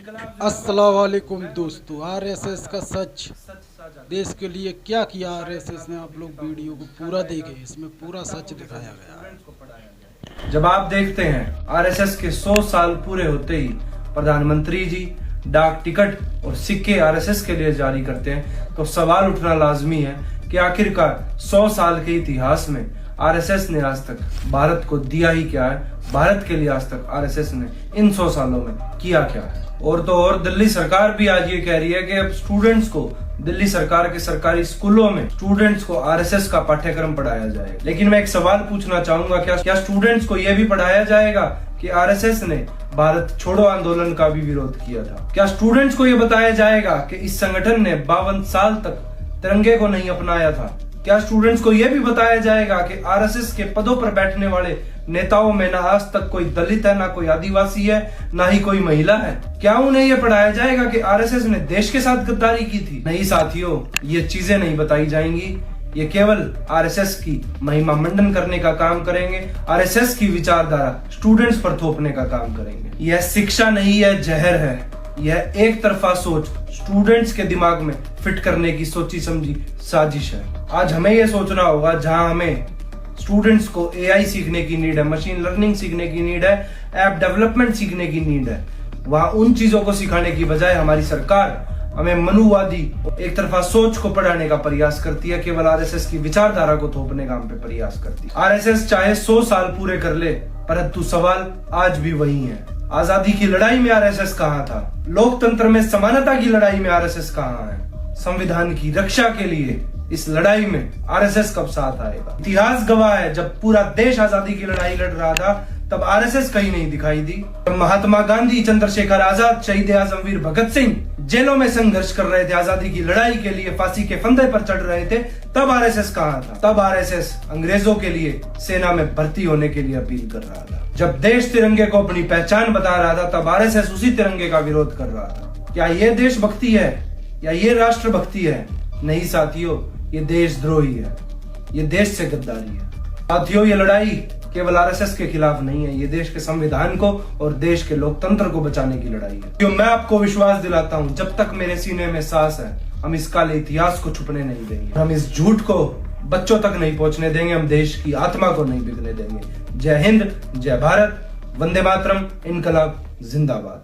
अस्सलाम वालेकुम दोस्तों, आरएसएस का सच देश के लिए क्या किया आरएसएस ने, आप लोग वीडियो को पूरा देखें, इसमें पूरा सच दिखाया गया है। जब आप देखते हैं आरएसएस के 100 साल पूरे होते ही प्रधानमंत्री जी डाक टिकट और सिक्के आरएसएस के लिए जारी करते हैं, तो सवाल उठना लाजमी है कि आखिरकार 100 साल के इतिहास में आरएसएस ने आज तक भारत को दिया ही क्या है, भारत के लिए आज तक आरएसएस ने इन 100 सालों में किया क्या है। और तो और दिल्ली सरकार भी आज ये कह रही है कि अब स्टूडेंट्स को दिल्ली सरकार के सरकारी स्कूलों में स्टूडेंट्स को आरएसएस का पाठ्यक्रम पढ़ाया जाए। लेकिन मैं एक सवाल पूछना चाहूंगा, क्या स्टूडेंट्स को यह भी पढ़ाया जाएगा कि आरएसएस ने भारत छोड़ो आंदोलन का भी विरोध किया था? क्या स्टूडेंट्स को यह बताया जाएगा कि इस संगठन ने 52 साल तक तिरंगे को नहीं अपनाया था? क्या स्टूडेंट्स को यह भी बताया जाएगा कि आरएसएस के पदों पर बैठने वाले नेताओं में ना आज तक कोई दलित है, ना कोई आदिवासी है, ना ही कोई महिला है? क्या उन्हें यह पढ़ाया जाएगा कि आरएसएस ने देश के साथ गद्दारी की थी? नहीं साथियों, ये चीजें नहीं बताई जाएंगी। ये केवल आरएसएस की महिमा मंडन करने का काम करेंगे, आरएसएस की विचारधारा स्टूडेंट्स पर थोपने का काम करेंगे। यह शिक्षा नहीं है, जहर है। यह एक तरफा सोच स्टूडेंट्स के दिमाग में फिट करने की सोची समझी साजिश है। आज हमें यह सोचना होगा, जहां हमें स्टूडेंट्स को एआई सीखने की नीड है, मशीन लर्निंग सीखने की नीड है, ऐप डेवलपमेंट सीखने की नीड है, वहां उन चीजों को सिखाने की बजाय हमारी सरकार हमें मनुवादी एक तरफा सोच को पढ़ाने का प्रयास करती है, केवल आरएसएस की विचारधारा को थोपने का हम पे प्रयास करती है। आरएसएस चाहे 100 साल पूरे कर ले, परंतु सवाल आज भी वही है। आजादी की लड़ाई में आरएसएस कहाँ था? लोकतंत्र में समानता की लड़ाई में आरएसएस कहाँ है? संविधान की रक्षा के लिए इस लड़ाई में आरएसएस कब साथ आएगा? इतिहास गवाह है, जब पूरा देश आजादी की लड़ाई लड़ रहा था तब आरएसएस कहीं नहीं दिखाई दी। जब महात्मा गांधी, चंद्रशेखर आजाद, शहीद आजम वीर भगत सिंह जेलों में संघर्ष कर रहे थे, आजादी की लड़ाई के लिए फांसी के फंदे पर चढ़ रहे थे, तब आरएसएस कहाँ था? तब आरएसएस अंग्रेजों के लिए सेना में भर्ती होने के लिए अपील कर रहा था। जब देश तिरंगे को अपनी पहचान बता रहा था, तब आरएसएस उसी तिरंगे का विरोध कर रहा था। क्या ये देशभक्ति है या ये राष्ट्रभक्ति है? नहीं साथियों, ये देशद्रोही है, ये देश से गद्दारी है। साथियों, ये लड़ाई केवल आरएसएस के खिलाफ नहीं है, ये देश के संविधान को और देश के लोकतंत्र को बचाने की लड़ाई है। जो मैं आपको विश्वास दिलाता हूं, जब तक मेरे सीने में सांस है, हम इस काले इतिहास को छुपने नहीं देंगे, हम इस झूठ को बच्चों तक नहीं पहुंचने देंगे, हम देश की आत्मा को नहीं बिकने देंगे। जय हिंद, जय भारत, वंदे मातरम, इनकलाब जिंदाबाद।